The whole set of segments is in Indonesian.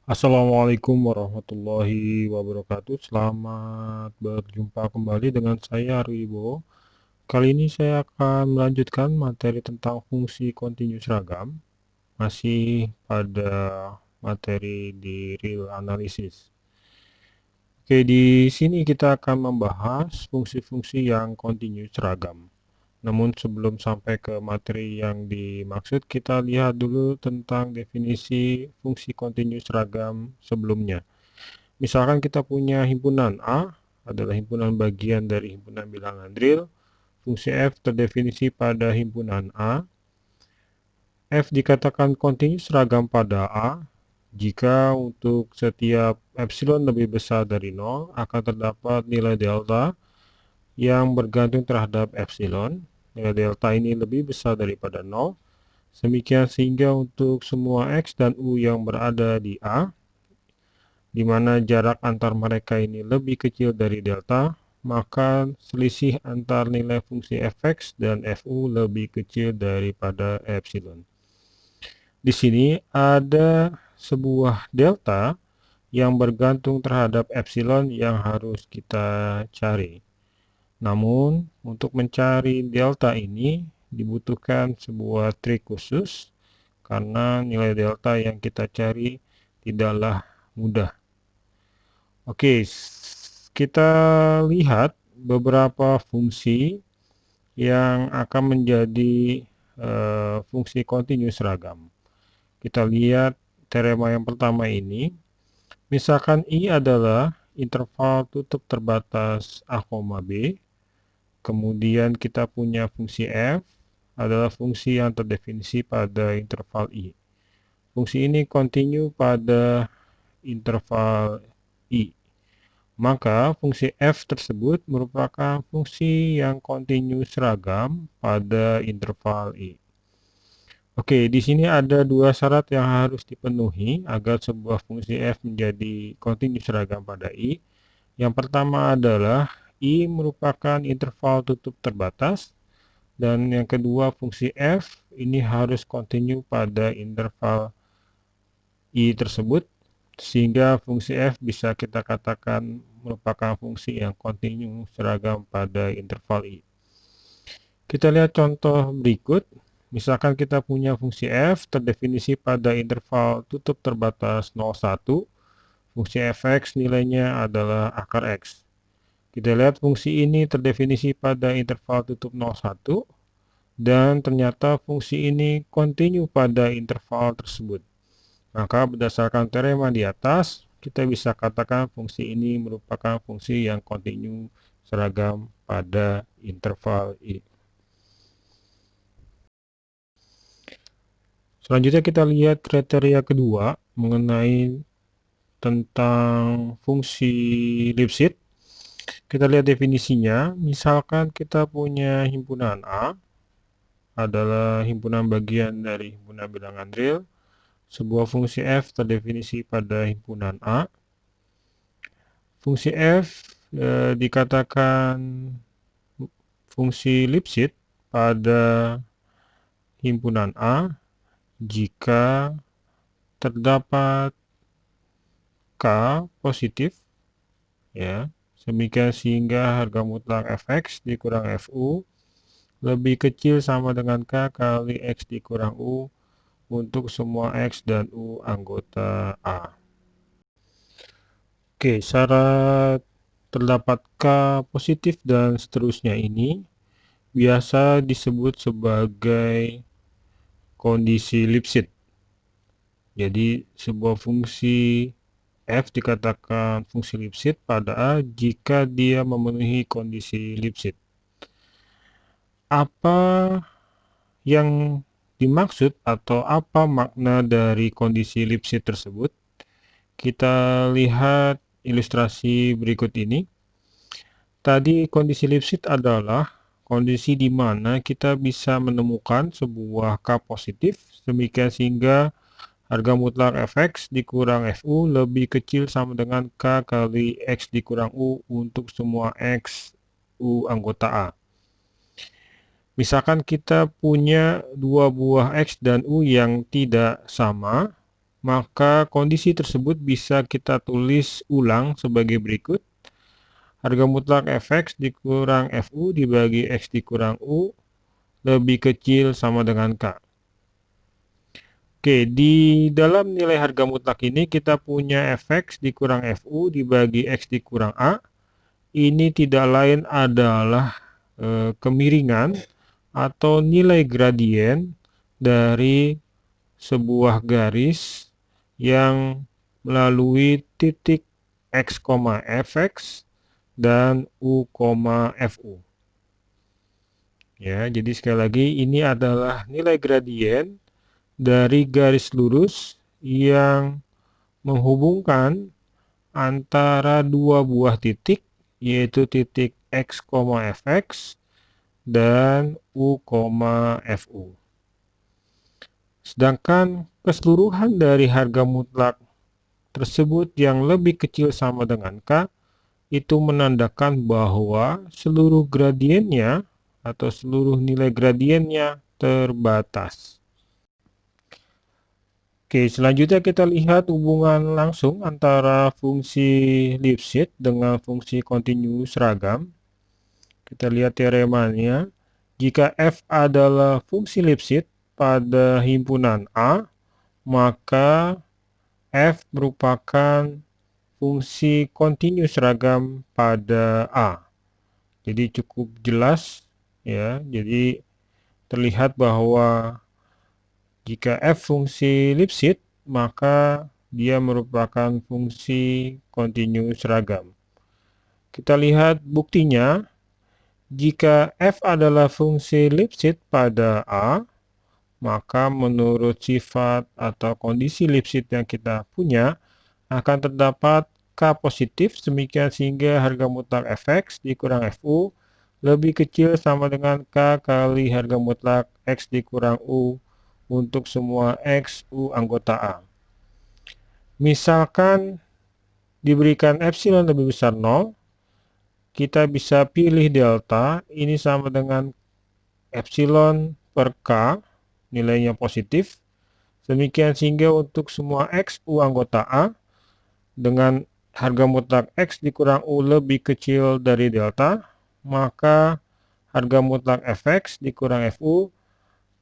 Assalamualaikum warahmatullahi wabarakatuh. Selamat berjumpa kembali dengan saya Arwi Wibowo. Kali ini saya akan melanjutkan materi tentang fungsi kontinus ragam, masih pada materi di real analysis. Oke, di sini kita akan membahas fungsi-fungsi yang kontinus ragam. Namun sebelum sampai ke materi yang dimaksud, kita lihat dulu tentang definisi fungsi kontinus ragam sebelumnya. Misalkan kita punya himpunan A adalah himpunan bagian dari himpunan bilangan real. Fungsi F terdefinisi pada himpunan A. F dikatakan kontinus ragam pada A jika untuk setiap epsilon lebih besar dari 0 akan terdapat nilai delta yang bergantung terhadap epsilon. Nilai delta ini lebih besar daripada 0. Demikian sehingga untuk semua X dan U yang berada di A, di mana jarak antar mereka ini lebih kecil dari delta, maka selisih antar nilai fungsi fx dan fu lebih kecil daripada epsilon. Di sini ada sebuah delta yang bergantung terhadap epsilon yang harus kita cari. Namun, untuk mencari delta ini dibutuhkan sebuah trik khusus karena nilai delta yang kita cari tidaklah mudah. Oke, kita lihat beberapa fungsi yang akan menjadi fungsi kontinus ragam. Kita lihat teorema yang pertama ini. Misalkan I adalah interval tutup terbatas A, B. Kemudian kita punya fungsi F adalah fungsi yang terdefinisi pada interval I. Fungsi ini kontinu pada interval I. Maka fungsi f tersebut merupakan fungsi yang kontinus ragam pada interval I. Oke, di sini ada dua syarat yang harus dipenuhi agar sebuah fungsi f menjadi kontinus ragam pada I. Yang pertama adalah I merupakan interval tutup terbatas, dan yang kedua fungsi f ini harus kontinu pada interval I tersebut, sehingga fungsi f bisa kita katakan merupakan fungsi yang kontinu seragam pada interval I. Kita lihat contoh berikut. Misalkan kita punya fungsi f terdefinisi pada interval tutup terbatas 0,1. Fungsi fx nilainya adalah akar x. Kita lihat fungsi ini terdefinisi pada interval tutup 0,1 dan ternyata fungsi ini kontinu pada interval tersebut. Maka berdasarkan teorema di atas, kita bisa katakan fungsi ini merupakan fungsi yang kontinu seragam pada interval I. Selanjutnya kita lihat kriteria kedua mengenai tentang fungsi Lipschitz. Kita lihat definisinya. Misalkan kita punya himpunan A adalah himpunan bagian dari himpunan bilangan real. Sebuah fungsi f terdefinisi pada himpunan A. Fungsi f dikatakan fungsi Lipschitz pada himpunan A jika terdapat K positif, ya, demikian sehingga harga mutlak fx dikurang fu lebih kecil sama dengan K kali x dikurang u untuk semua X dan U anggota A. Oke, syarat terdapat K positif dan seterusnya ini biasa disebut sebagai kondisi Lipschitz. Jadi, sebuah fungsi f dikatakan fungsi Lipschitz pada A jika dia memenuhi kondisi Lipschitz. Apa yang dimaksud atau apa makna dari kondisi Lipschitz tersebut? Kita lihat ilustrasi berikut ini. Tadi kondisi Lipschitz adalah kondisi di mana kita bisa menemukan sebuah K positif, demikian sehingga harga mutlak fx dikurang fu lebih kecil sama dengan K kali x dikurang u untuk semua x u anggota A. Misalkan kita punya dua buah x dan u yang tidak sama, maka kondisi tersebut bisa kita tulis ulang sebagai berikut. Harga mutlak fx dikurang fu dibagi x dikurang u lebih kecil sama dengan k. Oke, di dalam nilai harga mutlak ini kita punya fx dikurang fu dibagi x dikurang a. Ini tidak lain adalah kemiringan atau nilai gradien dari sebuah garis yang melalui titik x, fx dan u, fu. Ya, jadi sekali lagi ini adalah nilai gradien dari garis lurus yang menghubungkan antara dua buah titik, yaitu titik x, fx dan u, fu. Sedangkan keseluruhan dari harga mutlak tersebut yang lebih kecil sama dengan k, itu menandakan bahwa seluruh gradiennya atau seluruh nilai gradiennya terbatas. Oke, selanjutnya kita lihat hubungan langsung antara fungsi Lipschitz dengan fungsi kontinu seragam. Kita lihat teoremanya. Jika f adalah fungsi Lipschitz pada himpunan A, maka f merupakan fungsi kontinu seragam pada A. Jadi cukup jelas ya. Jadi terlihat bahwa jika f fungsi Lipschitz, maka dia merupakan fungsi kontinu seragam. Kita lihat buktinya. Jika f adalah fungsi Lipschitz pada A, maka menurut sifat atau kondisi Lipschitz yang kita punya, akan terdapat k positif, demikian sehingga harga mutlak fx dikurang fu lebih kecil sama dengan k kali harga mutlak x dikurang u untuk semua x, u anggota A. Misalkan diberikan epsilon lebih besar 0, kita bisa pilih delta, ini sama dengan epsilon per k, nilainya positif. Demikian sehingga untuk semua x, u anggota A, dengan harga mutlak x dikurang u lebih kecil dari delta, maka harga mutlak fx dikurang fu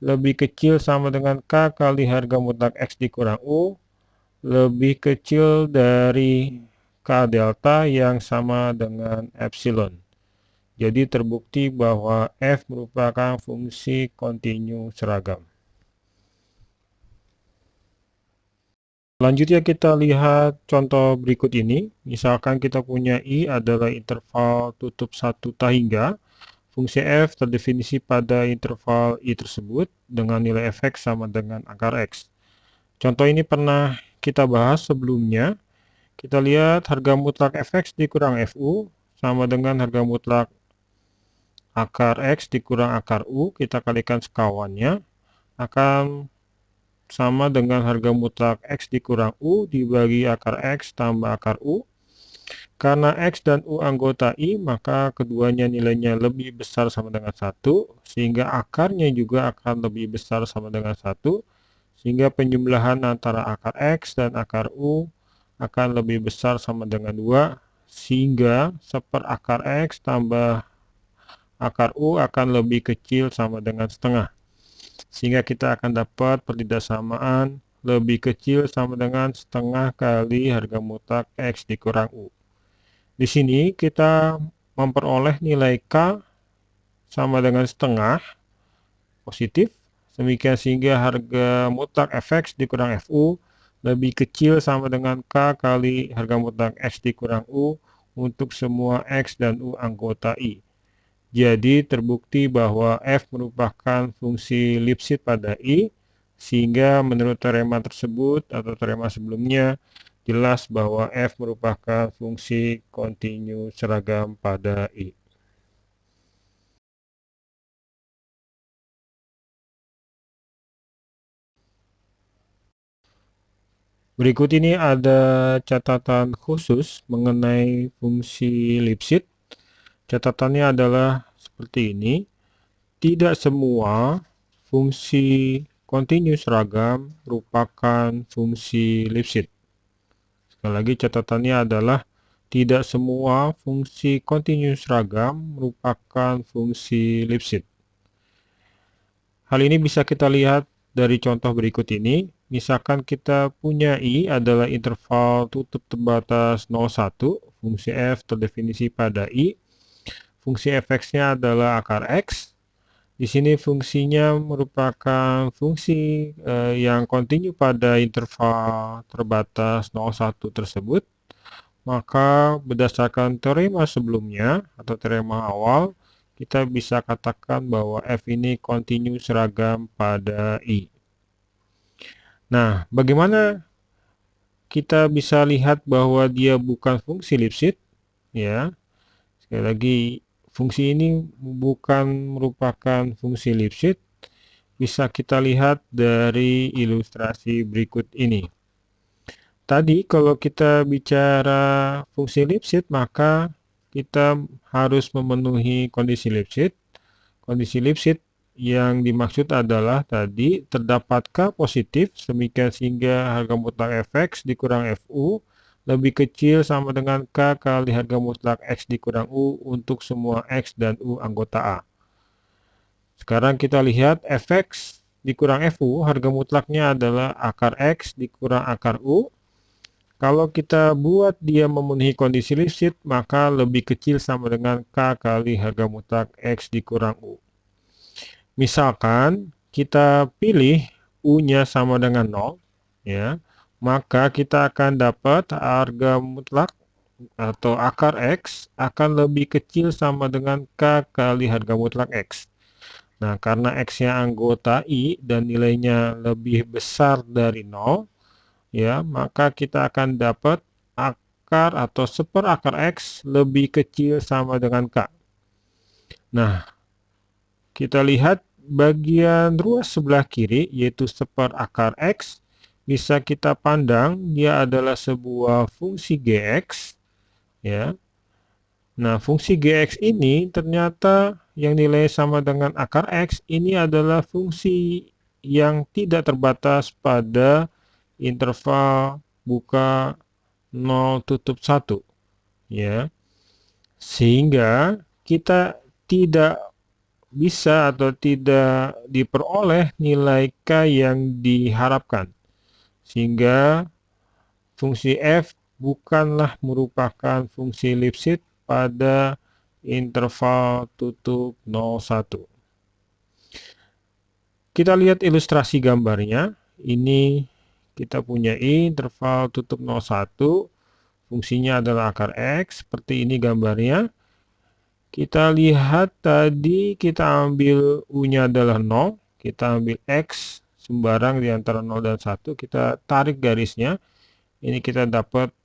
lebih kecil sama dengan k kali harga mutlak x dikurang u lebih kecil dari k delta yang sama dengan epsilon. Jadi terbukti bahwa f merupakan fungsi kontinu seragam. Selanjutnya kita lihat contoh berikut ini. Misalkan kita punya I adalah interval tutup 1 hingga. Fungsi f terdefinisi pada interval I tersebut dengan nilai fx sama dengan akar x. Contoh ini pernah kita bahas sebelumnya. Kita lihat harga mutlak fx dikurang fu sama dengan harga mutlak akar x dikurang akar u, kita kalikan sekawannya, akan sama dengan harga mutlak x dikurang u dibagi akar x tambah akar u. Karena x dan u anggota I, maka keduanya nilainya lebih besar sama dengan 1, sehingga akarnya juga akan lebih besar sama dengan 1, sehingga penjumlahan antara akar x dan akar u akan lebih besar sama dengan 2, sehingga seperakar x tambah akar u akan lebih kecil sama dengan setengah. Sehingga kita akan dapat pertidaksamaan lebih kecil sama dengan setengah kali harga mutlak x dikurang u. Di sini kita memperoleh nilai k sama dengan setengah positif, demikian sehingga harga mutlak fx dikurang fu lebih kecil sama dengan k kali harga mutlak x dikurang u untuk semua x dan u anggota I. Jadi terbukti bahwa f merupakan fungsi Lipschitz pada I, sehingga menurut teorema tersebut atau teorema sebelumnya jelas bahwa f merupakan fungsi kontinu seragam pada I. Berikut ini ada catatan khusus mengenai fungsi Lipschitz. Catatannya adalah seperti ini. Tidak semua fungsi kontinu seragam merupakan fungsi Lipschitz. Sekali lagi catatannya adalah tidak semua fungsi kontinu seragam merupakan fungsi Lipschitz. Hal ini bisa kita lihat dari contoh berikut ini. Misalkan kita punya I adalah interval tutup terbatas 01, fungsi F terdefinisi pada I, fungsi fx-nya adalah akar X. Di sini fungsinya merupakan fungsi yang kontinu pada interval terbatas 01 tersebut. Maka berdasarkan teorema sebelumnya atau teorema awal, kita bisa katakan bahwa F ini kontinu seragam pada I. Nah, bagaimana kita bisa lihat bahwa dia bukan fungsi Lipschitz? Ya, sekali lagi, fungsi ini bukan merupakan fungsi Lipschitz. Bisa kita lihat dari ilustrasi berikut ini. Tadi kalau kita bicara fungsi Lipschitz, maka kita harus memenuhi kondisi Lipschitz. Kondisi Lipschitz yang dimaksud adalah tadi terdapat K positif demikian sehingga harga mutlak Fx dikurang Fu lebih kecil sama dengan K kali harga mutlak X dikurang U untuk semua X dan U anggota A. Sekarang kita lihat Fx dikurang Fu, harga mutlaknya adalah akar X dikurang akar U. Kalau kita buat dia memenuhi kondisi Lipschitz, maka lebih kecil sama dengan K kali harga mutlak X dikurang U. Misalkan kita pilih U-nya sama dengan 0, ya, maka kita akan dapat harga mutlak atau akar X akan lebih kecil sama dengan K kali harga mutlak X. Nah, karena X-nya anggota I dan nilainya lebih besar dari 0, ya, maka kita akan dapat akar atau seperakar X lebih kecil sama dengan K. Nah, kita lihat bagian ruas sebelah kiri, yaitu seperakar X, bisa kita pandang dia adalah sebuah fungsi Gx, ya. Nah, fungsi Gx ini ternyata yang nilai sama dengan akar X ini adalah fungsi yang tidak terbatas pada interval buka 0 tutup 1, ya. Sehingga kita tidak bisa atau tidak diperoleh nilai K yang diharapkan. Sehingga fungsi F bukanlah merupakan fungsi Lipschitz pada interval tutup 01. Kita lihat ilustrasi gambarnya. Ini kita punya I interval tutup 01. Fungsinya adalah akar X. Seperti ini gambarnya. Kita lihat tadi kita ambil U-nya adalah 0, kita ambil X sembarang di antara 0 dan 1, kita tarik garisnya. Ini kita dapat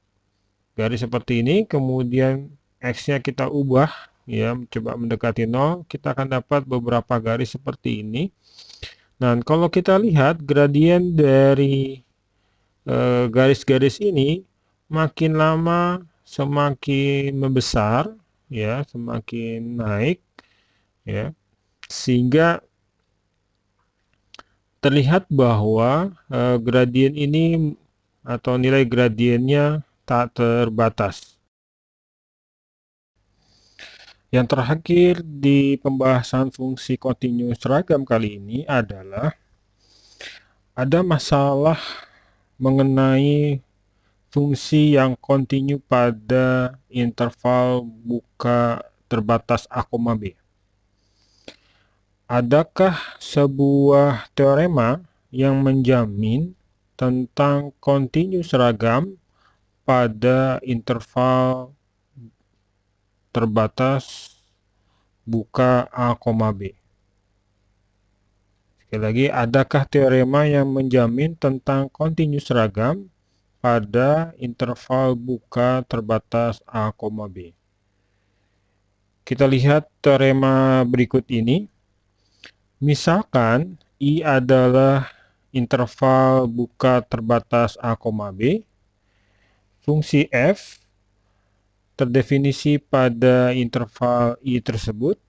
garis seperti ini, kemudian X-nya kita ubah, ya, coba mendekati 0, kita akan dapat beberapa garis seperti ini. Nah, kalau kita lihat gradien dari garis-garis ini makin lama semakin membesar, ya, semakin naik, ya, sehingga terlihat bahwa gradien ini atau nilai gradiennya tak terbatas. Yang terakhir di pembahasan fungsi kontinu seragam kali ini adalah ada masalah mengenai fungsi yang kontinu pada interval buka terbatas A, B. Adakah sebuah teorema yang menjamin tentang kontinu seragam pada interval terbatas buka A, B? Sekali lagi, adakah teorema yang menjamin tentang kontinu seragam pada interval buka terbatas A, B? Kita lihat teorema berikut ini. Misalkan I adalah interval buka terbatas A, B, fungsi F terdefinisi pada interval I tersebut,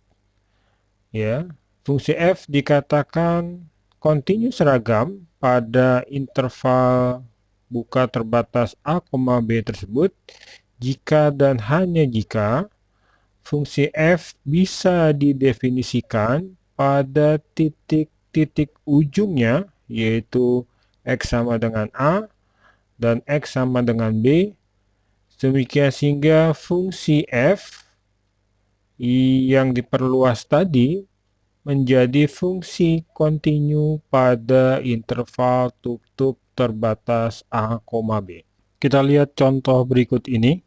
ya. Fungsi F dikatakan kontinu seragam pada interval buka terbatas A, B tersebut jika dan hanya jika fungsi f bisa didefinisikan pada titik-titik ujungnya, yaitu x sama dengan A dan x sama dengan B, demikian sehingga fungsi f yang diperluas tadi menjadi fungsi kontinu pada interval tutup terbatas A, B. Kita lihat contoh berikut ini.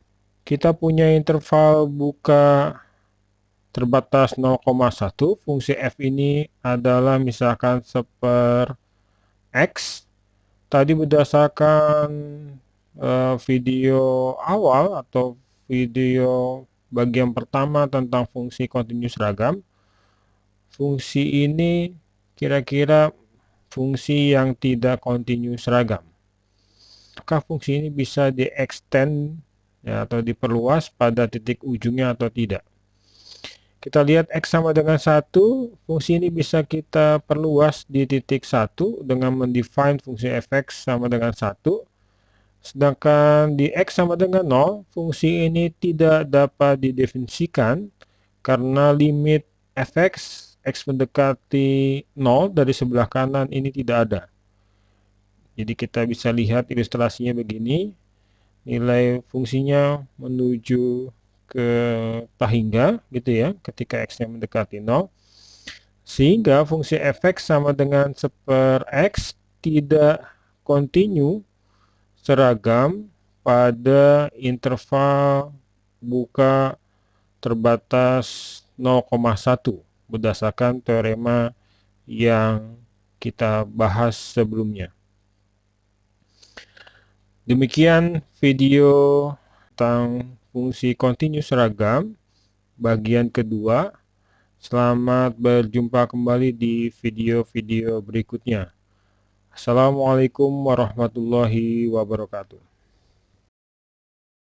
Kita punya interval buka terbatas 0,1. Fungsi f ini adalah misalkan x. Tadi berdasarkan video awal atau video bagian pertama tentang fungsi kontinu seragam, fungsi ini kira-kira fungsi yang tidak kontinu seragam. Apakah fungsi ini bisa di-extend ya, atau diperluas pada titik ujungnya atau tidak? Kita lihat x sama dengan 1, fungsi ini bisa kita perluas di titik 1 dengan mendefine fungsi fx sama dengan 1. Sedangkan di x sama dengan 0, fungsi ini tidak dapat didefinisikan karena limit fx, x mendekati 0 dari sebelah kanan ini tidak ada. Jadi kita bisa lihat ilustrasinya begini, nilai fungsinya menuju ke tahingga gitu ya, ketika x-nya mendekati 0. Sehingga fungsi fx sama dengan x tidak kontinu seragam pada interval buka terbatas 0,1 berdasarkan teorema yang kita bahas sebelumnya. Demikian video tentang fungsi kontinu seragam bagian kedua. Selamat berjumpa kembali di video-video berikutnya. Assalamualaikum warahmatullahi wabarakatuh.